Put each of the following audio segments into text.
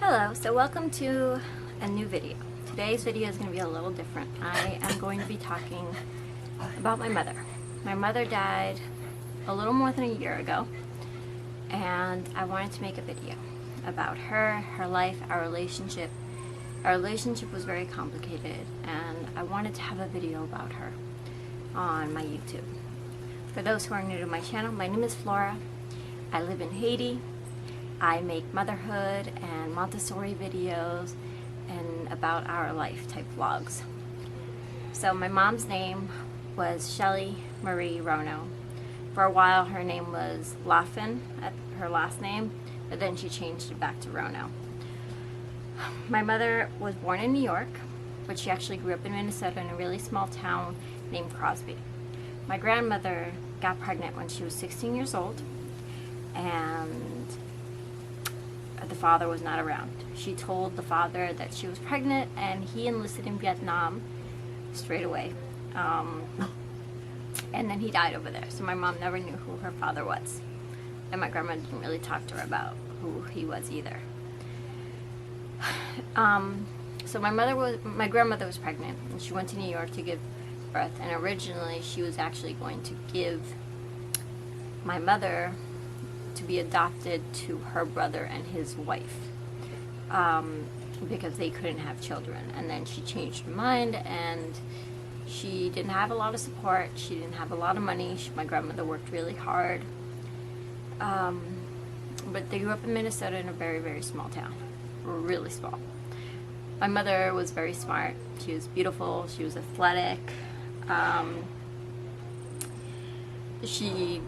Hello, so welcome to a new video. Today's video is going to be a little different. I am going to be talking about my mother. My mother died a little more than a year ago, and I wanted to make a video about her, her life, our relationship. Our relationship was very complicated, and I wanted to have a video about her on my YouTube. For those who are new to my channel, my name is Flora. I live in Haiti. I make motherhood and Montessori videos and about our life type vlogs. So my mom's name was Shelly Marie Rono. For a while her name was Laughlin, her last name, but then she changed it back to Rono. My mother was born in New York, but she actually grew up in Minnesota in a really small town named Crosby. My grandmother got pregnant when she was 16 years old, and the father was not around. She told the father that she was pregnant, and he enlisted in Vietnam straight away. And then he died over there. So my mom never knew who her father was. And my grandma didn't really talk to her about who he was either. So my grandmother was pregnant, and she went to New York to give birth. And originally she was actually going to give my mother to be adopted to her brother and his wife, because they couldn't have children. And then she changed her mind, and she didn't have a lot of support. She didn't have a lot of money. My grandmother worked really hard, but they grew up in Minnesota in a very, very small town, really small. My mother was very smart. She was beautiful. She was athletic. She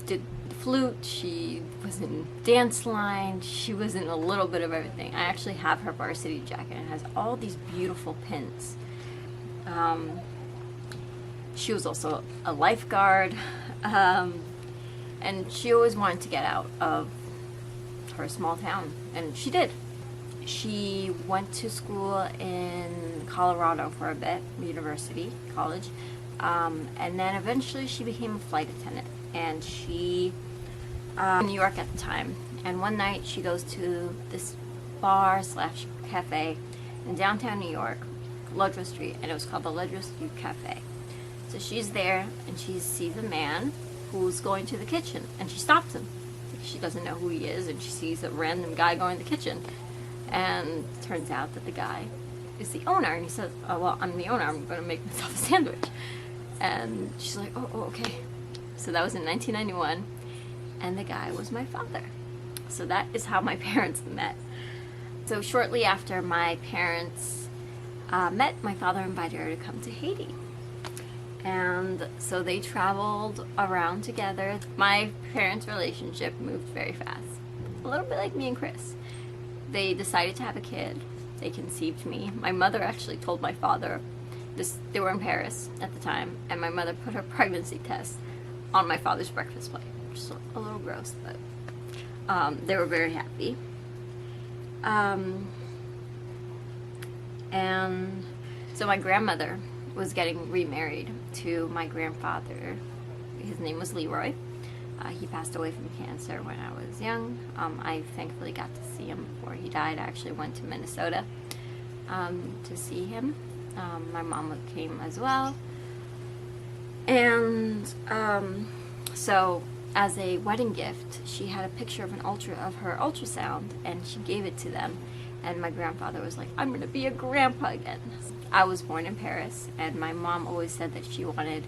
did flute, she was in dance line, she was in a little bit of everything. I actually have her varsity jacket, and it has all these beautiful pins. She was also a lifeguard, and she always wanted to get out of her small town, and she did. She went to school in Colorado for a bit, college, and then eventually she became a flight attendant. And she in New York at the time, and one night she goes to this bar slash cafe in downtown New York, Ledra Street, and it was called the Ledra Street Cafe. So she's there, and she sees a man who's going to the kitchen, and she stops him. She doesn't know who he is, and she sees a random guy going to the kitchen, and it turns out that the guy is the owner. And he says, "Oh, well, I'm the owner, I'm going to make myself a sandwich." And she's like, oh, okay. So that was in 1991, and the guy was my father. So that is how my parents met. So shortly after my parents met, my father invited her to come to Haiti. And so they traveled around together. My parents' relationship moved very fast. A little bit like me and Chris. They decided to have a kid. They conceived me. My mother actually told my father this. They were in Paris at the time, and my mother put her pregnancy test on my father's breakfast plate, which is a little gross, but they were very happy. And so my grandmother was getting remarried to my grandfather. His name was Leroy. He passed away from cancer when I was young. I thankfully got to see him before he died. I actually went to Minnesota to see him. My mom came as well. And so as a wedding gift, she had a picture of of her ultrasound, and she gave it to them. And my grandfather was like, "I'm going to be a grandpa again." I was born in Paris, and my mom always said that she wanted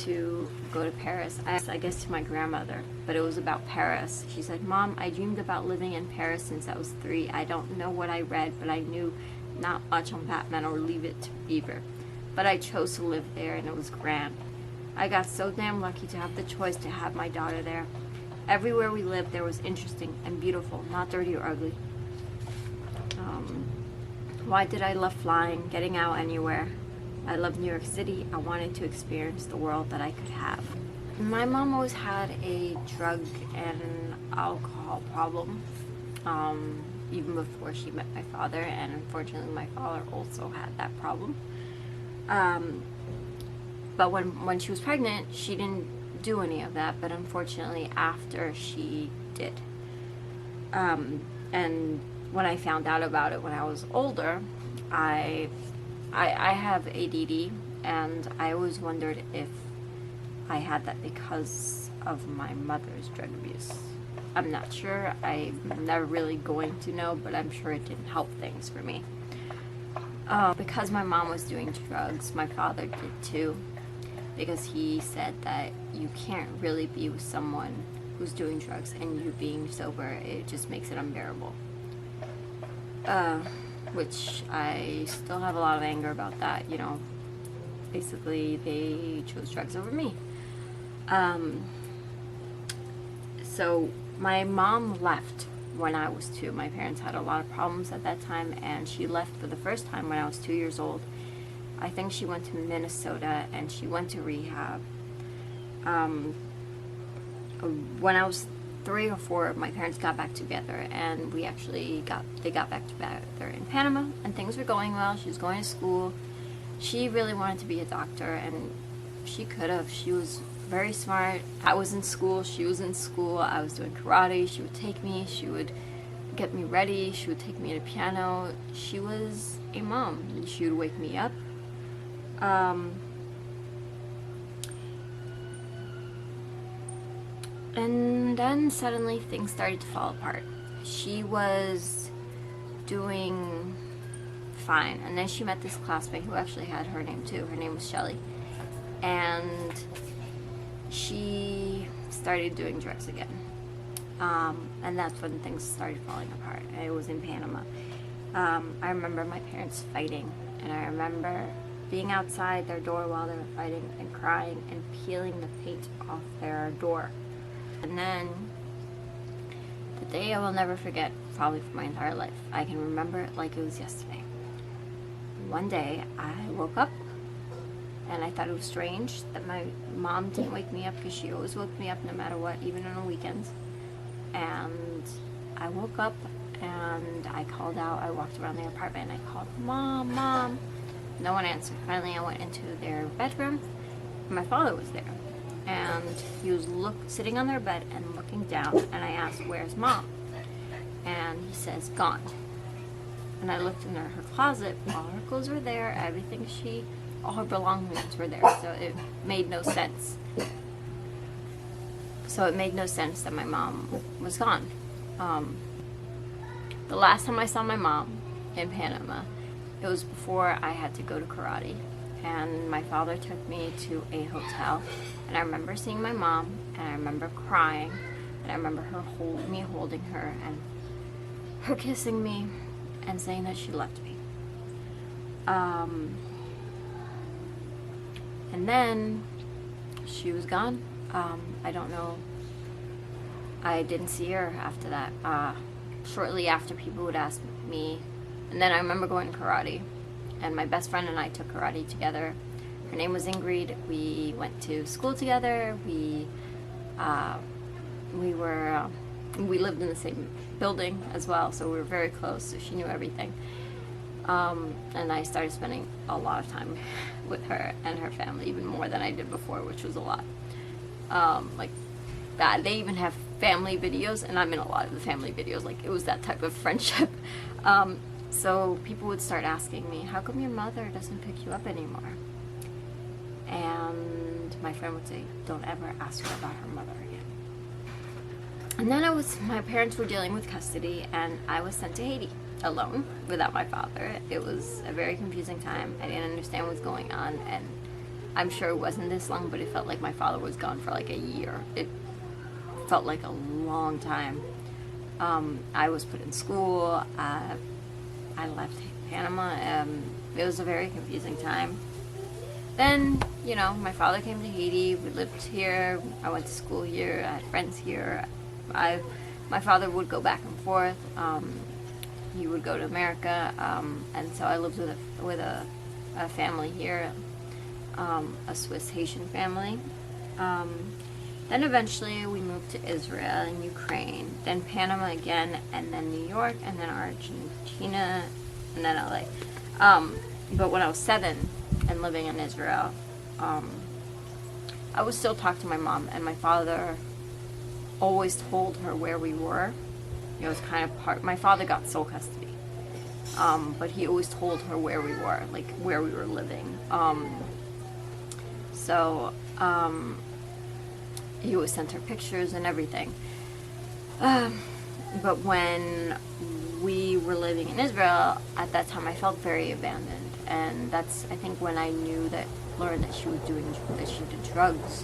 to go to Paris. I guess to my grandmother, but it was about Paris. She said, "Mom, I dreamed about living in Paris since I was 3. I don't know what I read, but I knew not much on Batman or Leave It to Beaver. But I chose to live there, and it was grand. I got so damn lucky to have the choice to have my daughter there. Everywhere we lived there was interesting and beautiful, not dirty or ugly. Why did I love flying, getting out anywhere? I loved New York City. I wanted to experience the world that I could have." My mom always had a drug and alcohol problem, even before she met my father, and unfortunately my father also had that problem. But when she was pregnant, she didn't do any of that, but unfortunately after she did. And when I found out about it when I was older, I have ADD, and I always wondered if I had that because of my mother's drug abuse. I'm not sure. I'm never really going to know, but I'm sure it didn't help things for me. Because my mom was doing drugs, my father did too, because he said that you can't really be with someone who's doing drugs and you being sober, it just makes it unbearable. Which I still have a lot of anger about that, you know. Basically, they chose drugs over me. So my mom left when I was 2. My parents had a lot of problems at that time, and she left for the first time when I was 2 years old. I think she went to Minnesota, and she went to rehab. When I was 3 or 4, my parents got back together, and they got back together in Panama, and things were going well. She was going to school. She really wanted to be a doctor, and she could have. She was very smart. I was in school, she was in school. I was doing karate. She would take me, she would get me ready, she would take me to piano. She was a mom. She would wake me up. And then suddenly things started to fall apart. She was doing fine, and then she met this classmate who actually had her name too. Her name was Shelly, and she started doing drugs again, and that's when things started falling apart. It was in Panama. I remember my parents fighting, and I remember being outside their door while they were fighting and crying and peeling the paint off their door. And then the day I will never forget, probably for my entire life. I can remember it like it was yesterday. One day I woke up, and I thought it was strange that my mom didn't wake me up, because she always woke me up no matter what, even on the weekends. And I woke up and I called out. I walked around the apartment and I called, "Mom, Mom." No one answered. Finally, I went into their bedroom, and my father was there. And he was sitting on their bed and looking down, and I asked, "Where's Mom?" And he says, "Gone." And I looked in her closet. All her clothes were there. Everything all her belongings were there. So it made no sense. That my mom was gone. The last time I saw my mom in Panama, it was before I had to go to karate. And my father took me to a hotel. And I remember seeing my mom, and I remember crying. And I remember me holding her, and her kissing me, and saying that she loved me. And then she was gone. I don't know. I didn't see her after that. Shortly after, people would ask me, and then I remember going to karate, and my best friend and I took karate together. Her name was Ingrid. We went to school together. We lived in the same building as well, so we were very close, so she knew everything. And I started spending a lot of time with her and her family, even more than I did before, which was a lot. Like that. They even have family videos, and I'm in a lot of the family videos. Like, it was that type of friendship. So people would start asking me, "How come your mother doesn't pick you up anymore?" And my friend would say, "Don't ever ask her about her mother again." And then my parents were dealing with custody, and I was sent to Haiti alone without my father. It was a very confusing time. I didn't understand what was going on, and I'm sure it wasn't this long, but it felt like my father was gone for like a year. It felt like a long time. I was put in school. I left Panama. It was a very confusing time. Then, my father came to Haiti. We lived here. I went to school here. I had friends here. My father would go back and forth. He would go to America, and so I lived with a family here, a Swiss Haitian family. Then eventually we moved to Israel and Ukraine, then Panama again, and then New York, and then Argentina, and then LA. But when I was 7 and living in Israel, I would still talk to my mom, and my father always told her where we were, It was kind of part. My father got sole custody, but he always told her where we were, like where we were living. So he always sent her pictures and everything. But when we were living in Israel, at that time I felt very abandoned, and that's, I think, when I learned that she did drugs,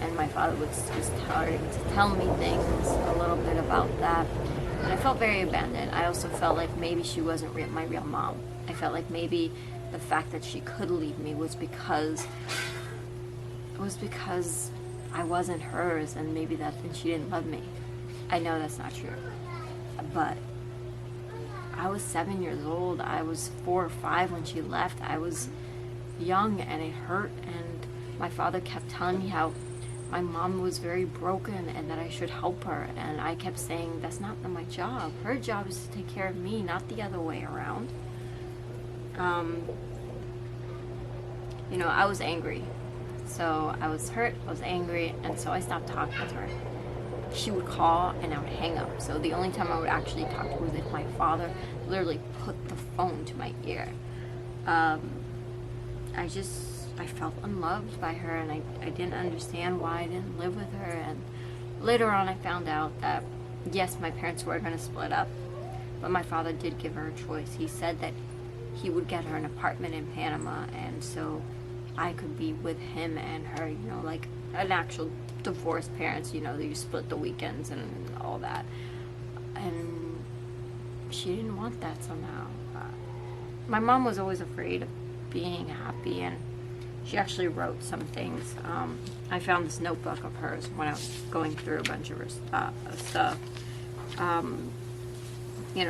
and my father was starting to tell me things a little bit about that, and I felt very abandoned. I also felt like maybe she wasn't my real mom. I felt like maybe the fact that she could leave me was because I wasn't hers, and maybe and she didn't love me. I know that's not true, but I was 7 years old. I was 4 or 5 when she left. I was young, and it hurt, and my father kept telling me how my mom was very broken and that I should help her, and I kept saying, that's not my job. Her job is to take care of me, not the other way around. I was angry. So I was hurt, I was angry, and so I stopped talking to her. She would call and I would hang up. So the only time I would actually talk to her was if my father literally put the phone to my ear. I felt unloved by her, and I didn't understand why I didn't live with her. And later on I found out that, yes, my parents were going to split up, but my father did give her a choice. He said that he would get her an apartment in Panama, and so I could be with him and her, like an actual divorced parents, you split the weekends and all that. And she didn't want that somehow. My mom was always afraid of being happy, and she actually wrote some things. I found this notebook of hers when I was going through a bunch of her stuff.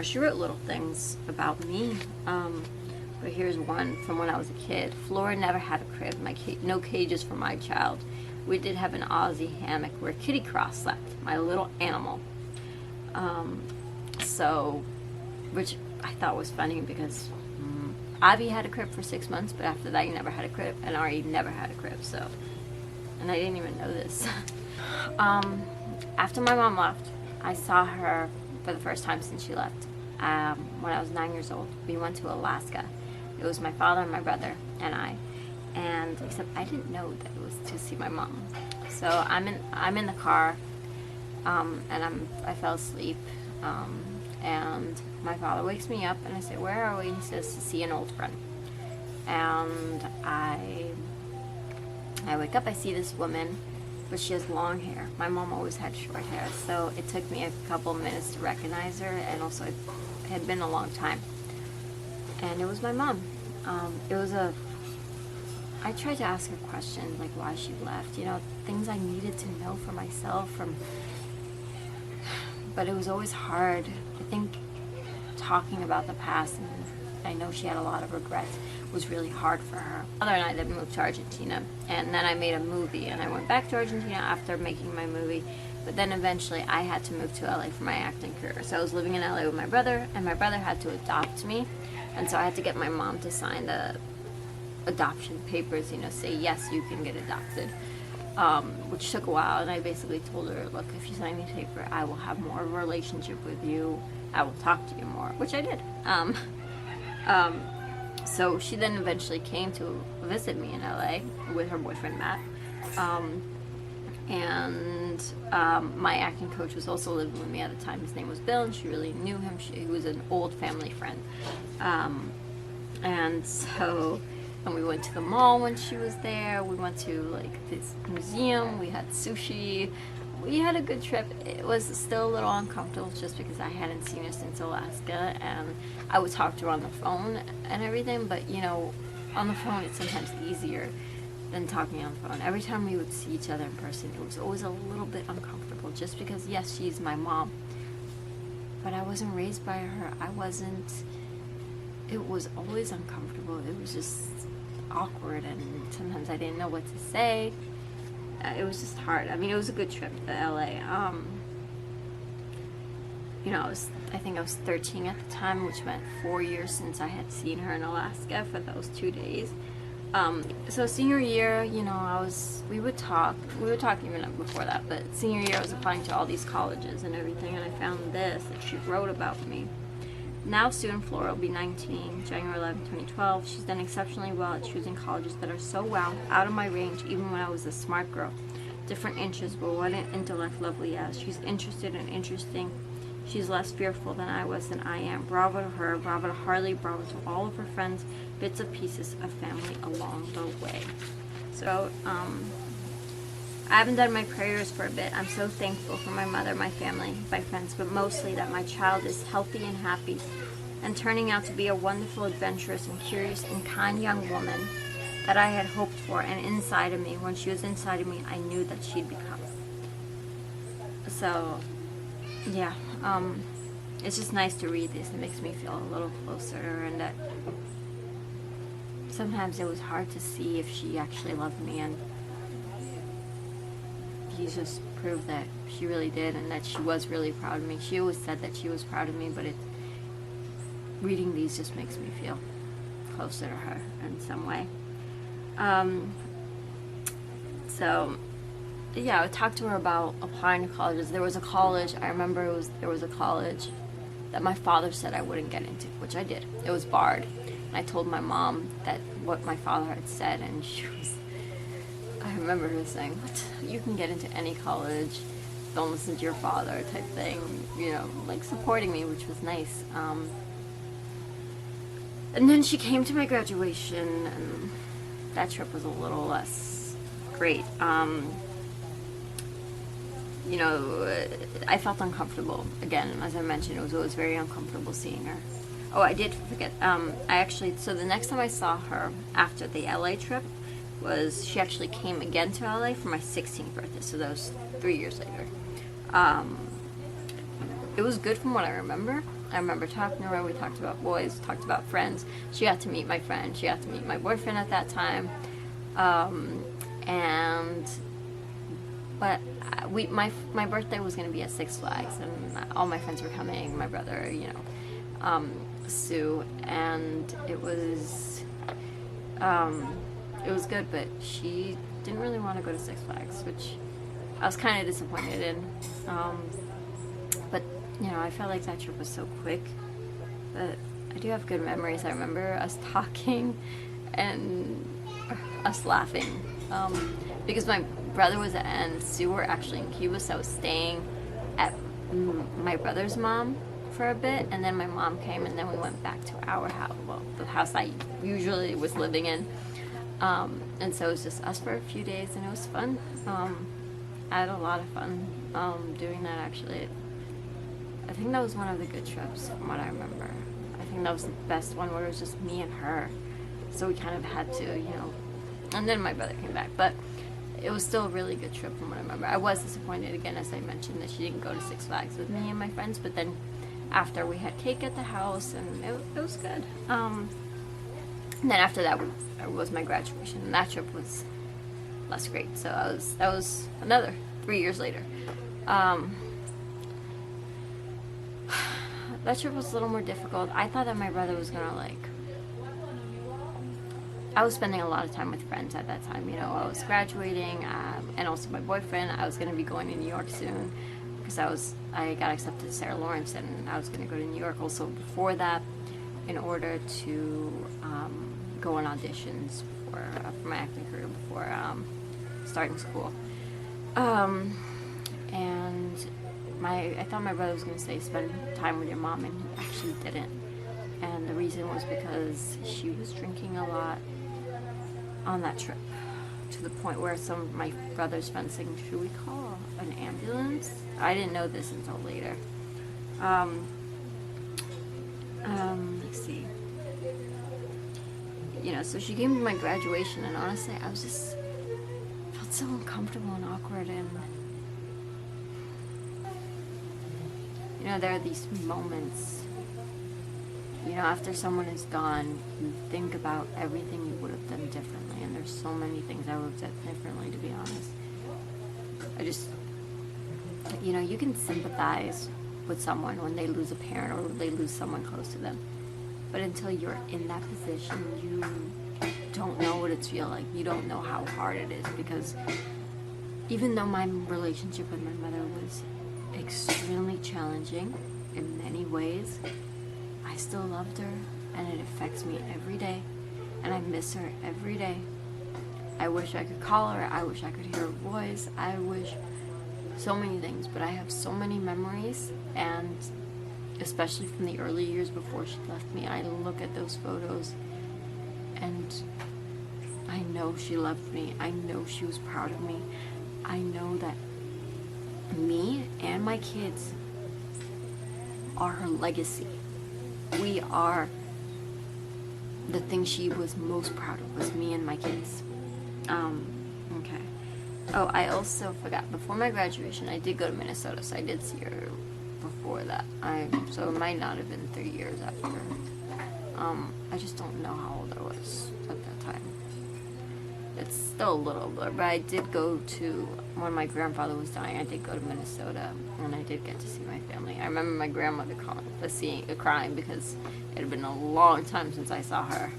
She wrote little things about me. But here's one from when I was a kid. Flora never had a crib. No cages for my child. We did have an Aussie hammock where Kitty Cross slept, my little animal. Which I thought was funny because Avi had a crib for 6 months, but after that he never had a crib, and Ari never had a crib. So, and I didn't even know this. After my mom left, I saw her for the first time since she left. When I was 9 years old, we went to Alaska. It was my father and my brother and I, and except I didn't know that it was to see my mom. So I'm in the car, and I fell asleep, and my father wakes me up, and I say, "Where are we?" And he says, "To see an old friend." And I wake up, I see this woman, but she has long hair. My mom always had short hair, so it took me a couple minutes to recognize her, and also it had been a long time. And it was my mom. I tried to ask her questions, like why she left, things I needed to know for myself, but it was always hard. I think talking about the past, and I know she had a lot of regrets, was really hard for her. My mother and I then moved to Argentina, and then I made a movie, and I went back to Argentina after making my movie, but then eventually I had to move to LA for my acting career. So I was living in LA with my brother, and my brother had to adopt me, and so I had to get my mom to sign the adoption papers, say yes, you can get adopted, which took a while. And I basically told her, look, if you sign this paper, I will have more of a relationship with you, I will talk to you more, which I did. So she then eventually came to visit me in LA with her boyfriend Matt, and my acting coach was also living with me at the time. His name was Bill, and she really knew him. He was an old family friend, and we went to the mall when she was there. We went to this museum. We had sushi. We had a good trip. It was still a little uncomfortable just because I hadn't seen her since Alaska, and I would talk to her on the phone and everything, but on the phone it's sometimes easier than talking on the phone. Every time we would see each other in person, it was always a little bit uncomfortable just because, yes, she's my mom, but I wasn't raised by her. It was always uncomfortable. It was just awkward, and sometimes I didn't know what to say. It was just hard. I mean, it was a good trip to LA. I think I was 13 at the time, which meant 4 years since I had seen her in Alaska for those 2 days. So senior year, you know, we would talk even before that, but senior year I was applying to all these colleges and everything, and I found this that she wrote about me. Now student Flora will be 19, January 11, 2012. She's done exceptionally well at choosing colleges that are so well out of my range, even when I was a smart girl. Different interests, but what an intellect lovely as. She's interested and interesting. She's less fearful than I was than I am. Bravo to her, bravo to Harley, bravo to all of her friends, bits of pieces of family along the way. So, I haven't done my prayers for a bit. I'm so thankful for my mother, my family, my friends, but mostly that my child is healthy and happy and turning out to be a wonderful, adventurous, and curious and kind young woman that I had hoped for, and inside of me, when she was inside of me, I knew that she'd become. So, yeah, it's just nice to read this. It makes me feel a little closer to her, and that sometimes it was hard to see if she actually loved me, and he just proved that she really did, and that she was really proud of me. She always said that she was proud of me, but reading these just makes me feel closer to her in some way. So yeah, I talked to her about applying to colleges. There was a college, I remember there was a college that my father said I wouldn't get into, which I did. It was barred. And I told my mom that what my father had said, and I remember her saying, "What? You can get into any college. Don't listen to your father," type thing. You know, like supporting me, which was nice. And then she came to my graduation, and that trip was a little less great. You know, I felt uncomfortable. Again, as I mentioned, it was always very uncomfortable seeing her. Oh, I did forget. So the next time I saw her after the LA trip was she actually came again to LA for my 16th birthday. So that was 3 years later. It was good from what I remember. I remember talking to her. We talked about boys, talked about friends. She got to meet my friend. She got to meet my boyfriend at that time. But my birthday was going to be at Six Flags, and all my friends were coming. My brother, you know, Sue, and it was good. But she didn't really want to go to Six Flags, which I was kind of disappointed in. But you know, I felt like that trip was so quick. But I do have good memories. I remember us talking and us laughing. Because my brother and Sue were actually in Cuba, so I was staying at my brother's mom for a bit, and then my mom came, and then we went back to our house, well, the house I usually was living in. And so it was just us for a few days, and it was fun. I had a lot of fun doing that, actually. I think that was one of the good trips, from what I remember. I think that was the best one, where it was just me and her. So we kind of had to, you know. And then my brother came back, but it was still a really good trip from what I remember. I was disappointed, again, as I mentioned, that she didn't go to Six Flags with me and my friends, but then after we had cake at the house, and it was good. And then after that was my graduation, and that trip was less great. So that was another 3 years later. That trip was a little more difficult. I thought that my brother was gonna I was spending a lot of time with friends at that time. You know, I was graduating, and also my boyfriend. I was going to be going to New York soon because I got accepted to Sarah Lawrence, and I was going to go to New York also before that, in order to go on auditions for my acting career before starting school. And I thought my brother was going to say spend time with your mom, and he actually didn't. And the reason was because she was drinking a lot on that trip, to the point where some of my brother's friends saying, "Should we call an ambulance?" I didn't know this until later. Let's see. You know, so she came to my graduation, and honestly, I was just felt so uncomfortable and awkward, and you know, there are these moments. You know, after someone is gone, you think about everything you would have done differently, and there's so many things I would have done differently, to be honest. You know, you can sympathize with someone when they lose a parent or they lose someone close to them, but until you're in that position, don't know what it's feel like. You don't know how hard it is, because even though my relationship with my mother was extremely challenging in many ways, I still loved her, and it affects me every day, and I miss her every day. I wish I could call her, I wish I could hear her voice, I wish so many things, but I have so many memories, and especially from the early years before she left me, I look at those photos and I know she loved me. I know she was proud of me. I know that me and my kids are her legacy. We are the thing she was most proud of, was me and my kids. Okay. Oh, I also forgot, before my graduation, I did go to Minnesota, so I did see her before that. So it might not have been 3 years after. I just don't know how old I was at that time. It's still a little blur, but I did go to, when my grandfather was dying, I did go to Minnesota, and I did get to see my family. I remember my grandmother crying because it had been a long time since I saw her.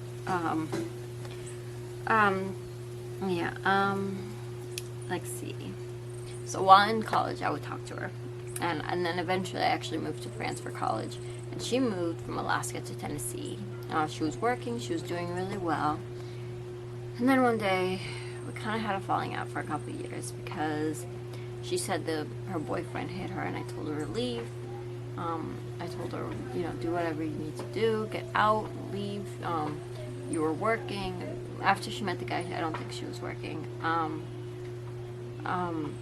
Let's see. So while in college, I would talk to her. And then eventually I actually moved to France for college. And she moved from Alaska to Tennessee. She was working, she was doing really well. And then one day, we kind of had a falling out for a couple of years because she said her boyfriend hit her, and I told her to leave. I told her, do whatever you need to do, get out, leave. You were working. After she met the guy, I don't think she was working. And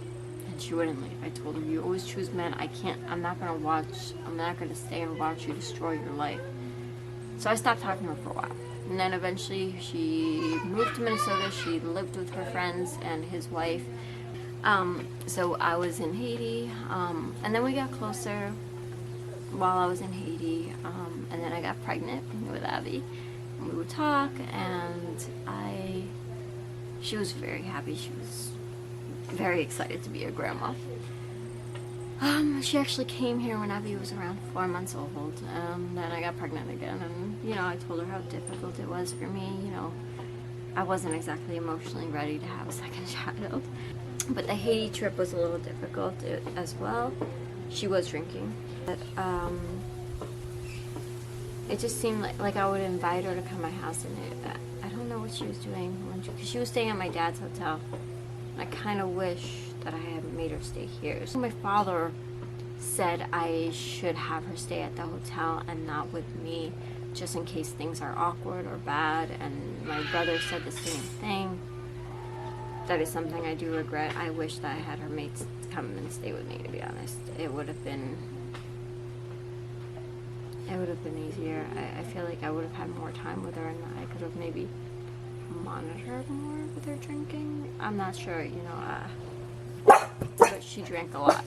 she wouldn't leave. I told her, you always choose men. I'm not gonna stay and watch you destroy your life. So I stopped talking to her for a while. And then eventually she moved to Minnesota. She lived with her friends and his wife. So I was in Haiti. And then we got closer while I was in Haiti. And then I got pregnant with Abby. And we would talk, and she was very happy. She was very excited to be a grandma. She actually came here when Abby was around 4 months old, and then I got pregnant again, and, I told her how difficult it was for me. I wasn't exactly emotionally ready to have a second child. But the Haiti trip was a little difficult as well. She was drinking, but, it just seemed like I would invite her to come to my house, and I don't know what she was doing, because she was staying at my dad's hotel. I kind of wish that I had made her stay here. So my father said I should have her stay at the hotel and not with me, just in case things are awkward or bad, and my brother said the same thing. That is something I do regret. I wish that I had her mates come and stay with me, to be honest. It would have been easier. I feel like I would have had more time with her, and I could have maybe monitored more with her drinking. I'm not sure, but she drank a lot.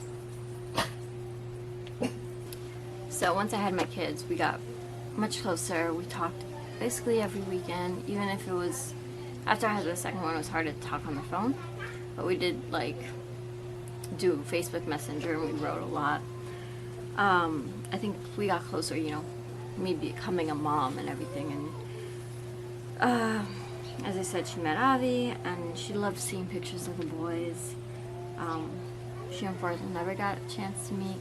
So once I had my kids, we got much closer. We talked basically every weekend, even if it was, after I had the second one, it was hard to talk on the phone, but we did do Facebook Messenger, and we wrote a lot. I think we got closer, me becoming a mom and everything, and as I said, she met Avi, and she loved seeing pictures of the boys. She unfortunately never got a chance to meet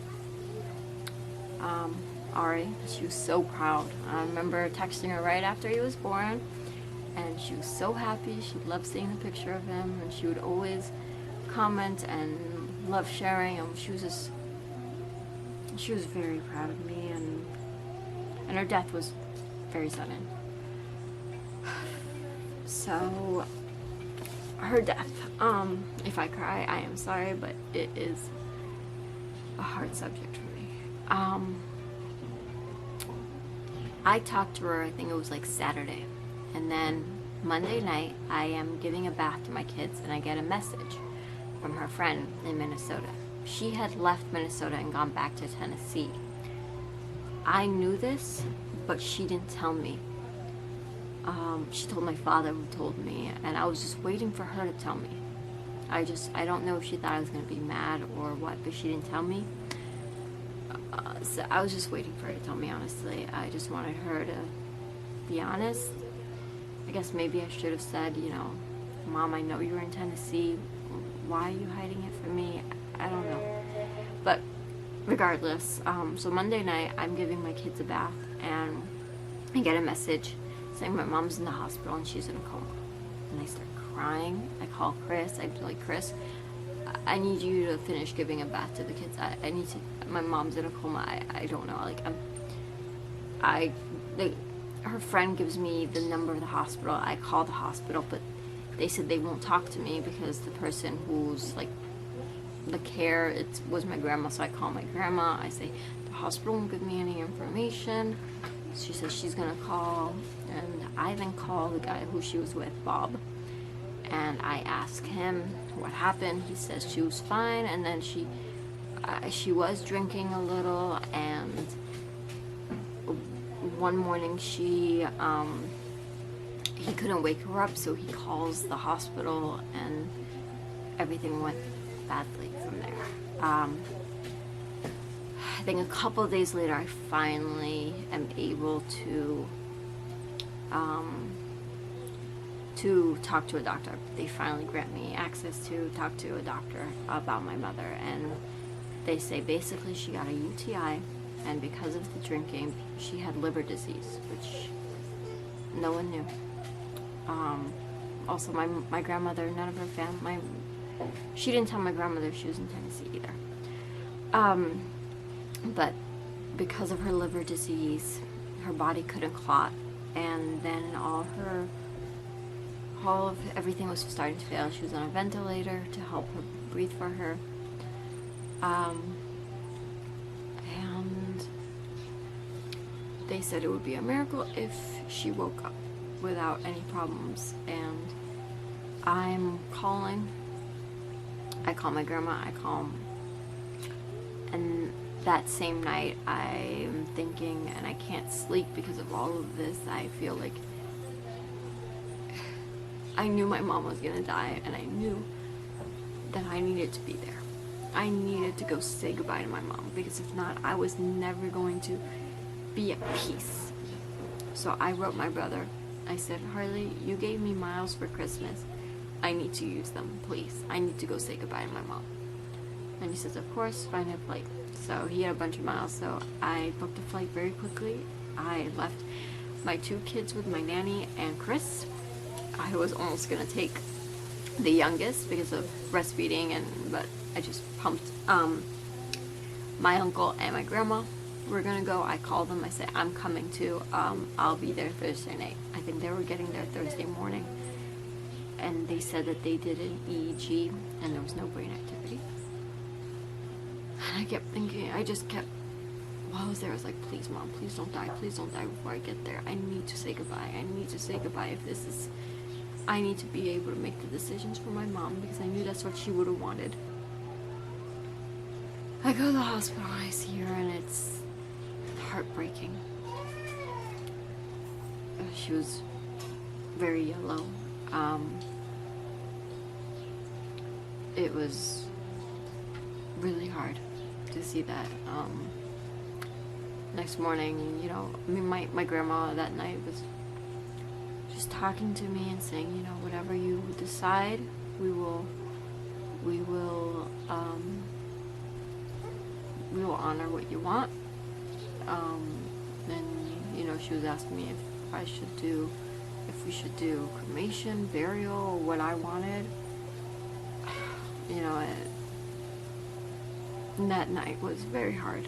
Ari. She was so proud. I remember texting her right after he was born, and she was so happy. She loved seeing the picture of him, and she would always comment and love sharing, and she was very proud of me, and her death was very sudden. So, her death, if I cry, I am sorry, but it is a hard subject for me. I talked to her, I think it was Saturday, and then Monday night, I am giving a bath to my kids, and I get a message from her friend in Minnesota. She had left Minnesota and gone back to Tennessee. I knew this, but she didn't tell me. She told my father, who told me, and I was just waiting for her to tell me. I don't know if she thought I was going to be mad or what, but she didn't tell me. So I was just waiting for her to tell me, honestly. I just wanted her to be honest. I guess maybe I should have said, you know, Mom, I know you're in Tennessee. Why are you hiding it from me? I don't know. But regardless, so Monday night, I'm giving my kids a bath, and I get a message saying my mom's in the hospital and she's in a coma. And I start crying. I call Chris. I'm like, Chris, I need you to finish giving a bath to the kids. I need to, my mom's in a coma. I don't know. Like, her friend gives me the number of the hospital. I call the hospital, but they said they won't talk to me because the person who's like the care, it was my grandma. So I call my grandma. I say, the hospital won't give me any information. She says she's gonna call, and I then call the guy who she was with, Bob, and I ask him what happened. He says she was fine, and then she was drinking a little, and one morning he couldn't wake her up, so he calls the hospital, and everything went badly from there. I think a couple of days later, I finally am able to talk to a doctor. They finally grant me access to talk to a doctor about my mother, and they say basically she got a UTI, and because of the drinking, she had liver disease, which no one knew. Also, my grandmother, none of her family, she didn't tell my grandmother she was in Tennessee either. But because of her liver disease, her body couldn't clot, and then everything was starting to fail. She was on a ventilator to help her breathe for her. And they said it would be a miracle if she woke up without any problems. And I'm calling. I call my grandma. And that same night, I'm thinking, and I can't sleep because of all of this. I feel like I knew my mom was gonna die, and I knew that I needed to be there. I needed to go say goodbye to my mom, because if not, I was never going to be at peace. So I wrote my brother. I said, Harley, you gave me miles for Christmas. I need to use them, please. I need to go say goodbye to my mom. And he says, of course, find a flight. So he had a bunch of miles, so I booked a flight very quickly. I left my 2 kids with my nanny and Chris. I was almost gonna take the youngest because of breastfeeding, but I just pumped. My uncle and my grandma were gonna go. I called them. I said, I'm coming too. I'll be there Thursday night. I think they were getting there Thursday morning. And they said that they did an EEG and there was no brain activity. And I kept thinking, while I was there, I was like, please, Mom, please don't die. Please don't die before I get there. I need to say goodbye. I need to say goodbye if this is... I need to be able to make the decisions for my mom, because I knew that's what she would have wanted. I go to the hospital, I see her, and it's heartbreaking. She was very yellow. It was really hard to see that. Next morning, you know, I mean, my grandma that night was just talking to me and saying, you know, whatever you decide, we will honor what you want. Then, you know, she was asking me if we should do cremation, burial, what I wanted. You know, and that night was very hard.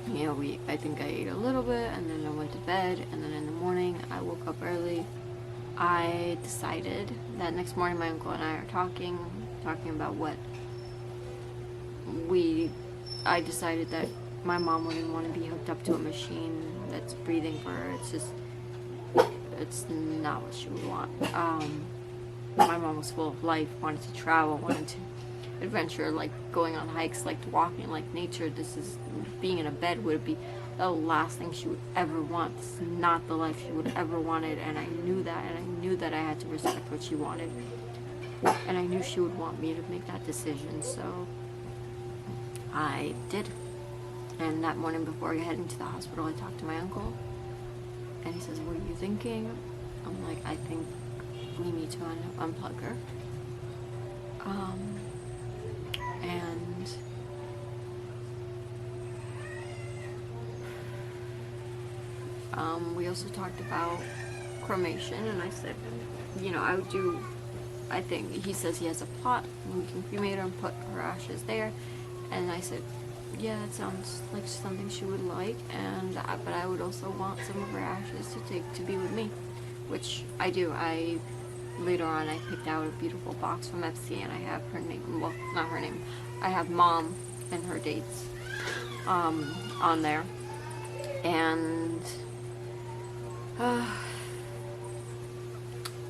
You know, I think I ate a little bit, and then I went to bed, and then in the morning, I woke up early. I decided that next morning, my uncle and I are talking about what I decided that my mom wouldn't want to be hooked up to a machine that's breathing for her. It's not what she would want. My mom was full of life, wanted to travel, wanted to adventure, like going on hikes, like walking, like nature. Being in a bed would be the last thing she would ever want. This is not the life she would ever wanted, and I knew that, and I knew that I had to respect what she wanted, and I knew she would want me to make that decision, so I did. And that morning before heading to the hospital, I talked to my uncle, And he says, what are you thinking? I'm like, I think we need to unplug her. We also talked about cremation, and I said, you know, I think he says he has a plot, we can cremate her and put her ashes there. And I said, yeah, that sounds like something she would like, but I would also want some of her ashes to take to be with me, which I do. Later on, I picked out a beautiful box from FC, and I have her name, well, not her name, I have mom and her dates on there. And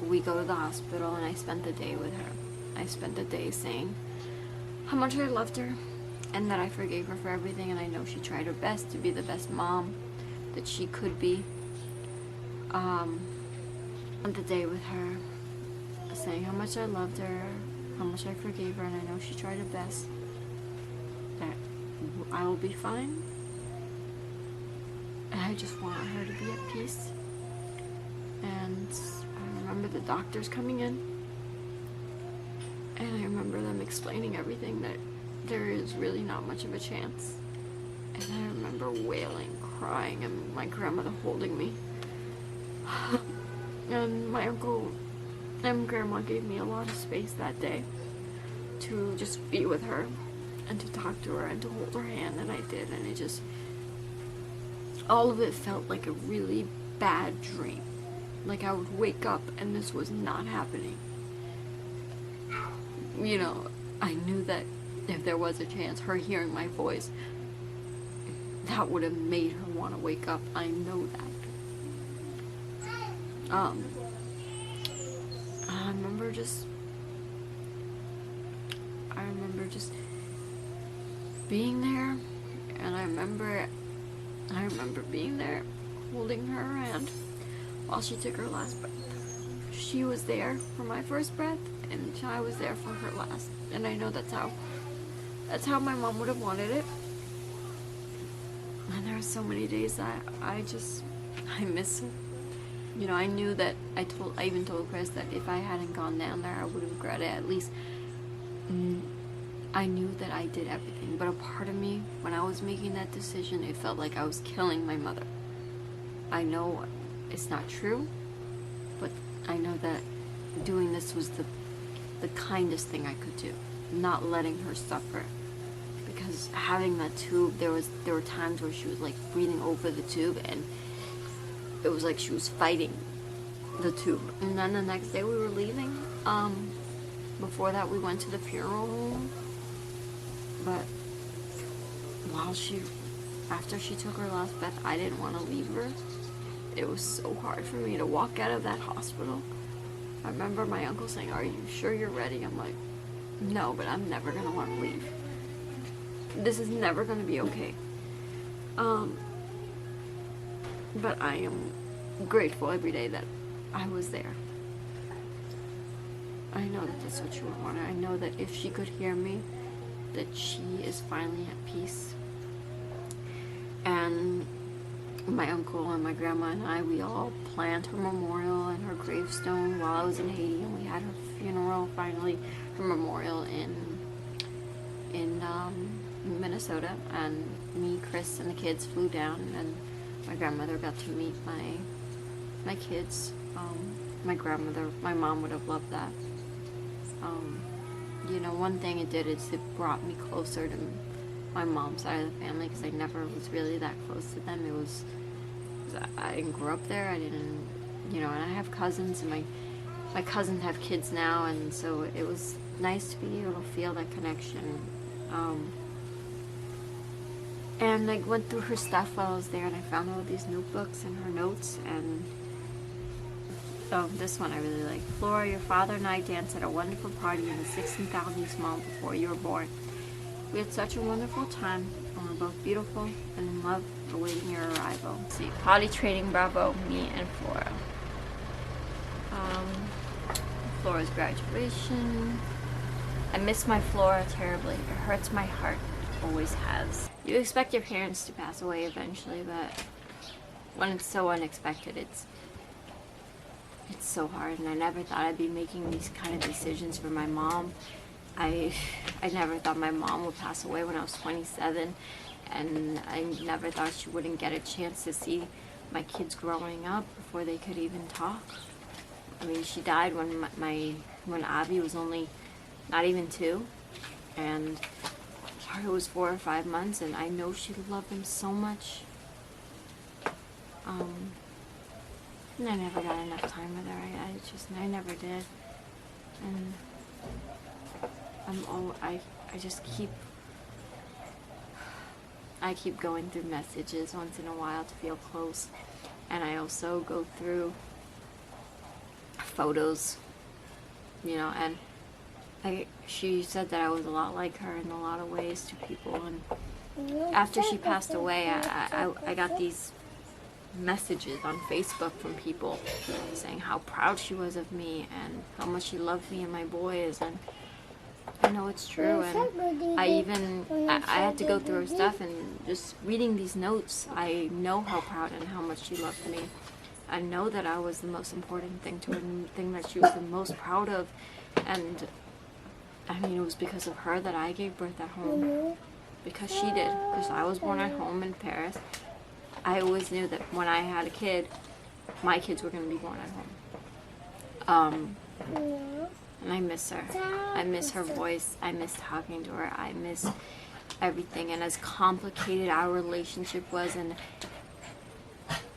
we go to the hospital, and I spent the day with her. I spent the day saying how much I loved her, and that I forgave her for everything, and I know she tried her best to be the best mom that she could be. Spent the day with her, saying how much I loved her, how much I forgave her, and I know she tried her best, that I will be fine, and I just want her to be at peace. And I remember the doctors coming in, and I remember them explaining everything, that there is really not much of a chance. And I remember wailing, crying, and my grandmother holding me. And my uncle and grandma gave me a lot of space that day to just be with her and to talk to her and to hold her hand, and I did. And it just, all of it felt like a really bad dream. Like I would wake up and this was not happening. You know, I knew that if there was a chance, her hearing my voice, that would have made her want to wake up. I know that. I remember just being there, and I remember being there, holding her hand while she took her last breath. She was there for my first breath, and I was there for her last. And I know that's how my mom would have wanted it. And there are so many days that I miss her. You know, I knew that I even told Chris that if I hadn't gone down there, I would have regretted it. At least I knew that I did everything. But a part of me, when I was making that decision, it felt like I was killing my mother. I know it's not true, but I know that doing this was the kindest thing I could do. Not letting her suffer. Because having that tube, there were times where she was like breathing over the tube, and it was like she was fighting the tube. And then the next day we were leaving. Before that we went to the funeral home. But after she took her last breath, I didn't want to leave her. It was so hard for me to walk out of that hospital. I remember my uncle saying, "Are you sure you're ready?" I'm like, no, but I'm never gonna want to leave. This is never gonna be okay. But I am grateful every day that I was there. I know that that's what she would want. I know that if she could hear me, that she is finally at peace. And my uncle and my grandma and I, we all planned her memorial and her gravestone while I was in Haiti, and we had her funeral, finally, her memorial in Minnesota. And me, Chris, and the kids flew down, and my grandmother got to meet my kids. My mom would have loved that. You know, one thing it did is it brought me closer to my mom's side of the family, because I never was really that close to them. I didn't grow up there. I didn't, you know, and I have cousins, and my cousins have kids now, and so it was nice to be able to feel that connection. And I went through her stuff while I was there, and I found all these notebooks and her notes, and this one I really like. Flora, your father and I danced at a wonderful party in the 16,000 small before you were born. We had such a wonderful time, and we're both beautiful and in love, awaiting your arrival. Let's see, potty training, bravo, me and Flora. Flora's graduation. I miss my Flora terribly. It hurts my heart. Always has. You expect your parents to pass away eventually, but when it's so unexpected, it's so hard. And I never thought I'd be making these kind of decisions for my mom. I never thought my mom would pass away when I was 27, and I never thought she wouldn't get a chance to see my kids growing up before they could even talk. I mean, she died when when Abby was only not even 2, and Carter was 4 or 5 months, and I know she loved him so much. And I never got enough time with her. I never did. And I keep going through messages once in a while to feel close. And I also go through photos, you know, and she said that I was a lot like her in a lot of ways to people. And after she passed away, I got these messages on Facebook from people saying how proud she was of me and how much she loved me and my boys, and I know it's true. And I had to go through her stuff, and just reading these notes, I know how proud and how much she loved me. I know that I was the most important thing to her, and the thing that she was the most proud of. And I mean, it was because of her that I gave birth at home, because she did, because I was born at home in Paris. I always knew that when I had a kid, my kids were going to be born at home. And I miss her. I miss her voice. I miss talking to her. I miss everything. And as complicated our relationship was, and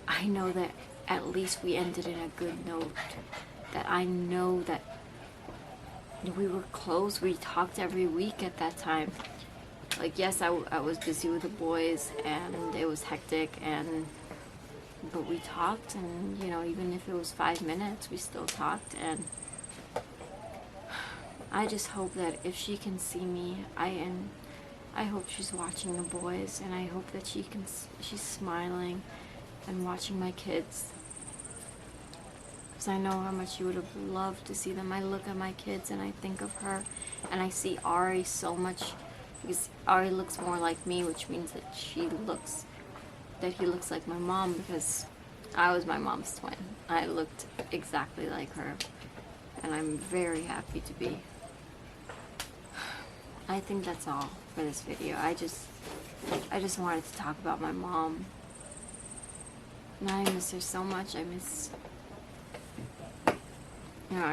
I know that at least we ended in a good note. That I know that we were close. We talked every week at that time. Like, yes, I was busy with the boys, and it was hectic, but we talked, and, you know, even if it was 5 minutes, we still talked. And I just hope that if she can see me, I hope she's watching the boys, and I hope that she's smiling and watching my kids, because I know how much she would have loved to see them. I look at my kids, and I think of her, and I see Ari so much, because Ari looks more like me, which means that he looks like my mom, because I was my mom's twin. I looked exactly like her, and I'm very happy to be. I think that's all for this video. I just wanted to talk about my mom. And I miss her so much. I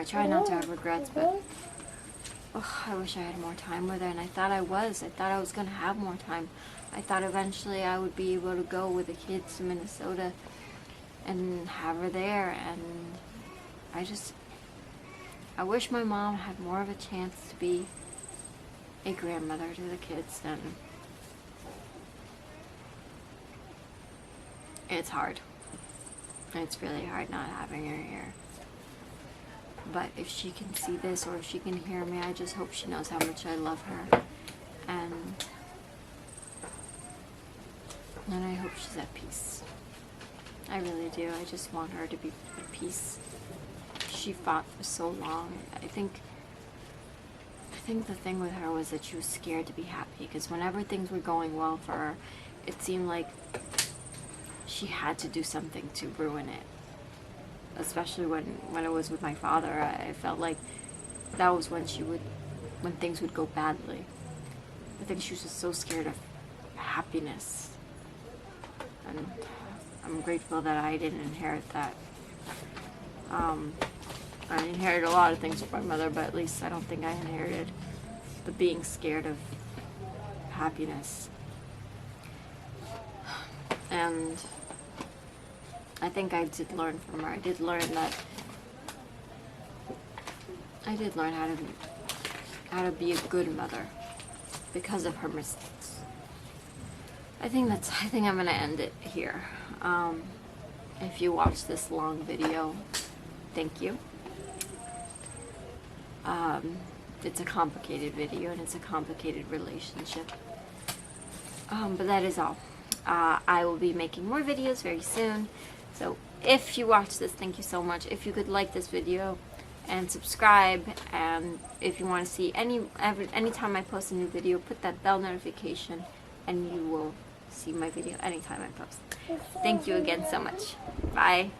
try not to have regrets, but I wish I had more time with her, and I thought I was going to have more time. I thought eventually I would be able to go with the kids to Minnesota and have her there, and I wish my mom had more of a chance to be a grandmother to the kids. And it's hard. It's really hard not having her here. But if she can see this, or if she can hear me, I just hope she knows how much I love her. And I hope she's at peace. I really do. I just want her to be at peace. She fought for so long. I think the thing with her was that she was scared to be happy, because whenever things were going well for her, it seemed like she had to do something to ruin it. Especially when it was with my father, I felt like that was when things would go badly. I think she was just so scared of happiness. And I'm grateful that I didn't inherit that. I inherited a lot of things from my mother, but at least I don't think I inherited the being scared of happiness. And I think I did learn from her. I did learn how to be a good mother because of her mistakes. I think I'm gonna end it here. If you watched this long video, thank you. It's a complicated video, and it's a complicated relationship. But that is all. I will be making more videos very soon. So if you watch this, thank you so much. If you could like this video and subscribe, and if you want to see anytime I post a new video, put that bell notification, and you will see my video anytime I post. Thank you again so much. Bye.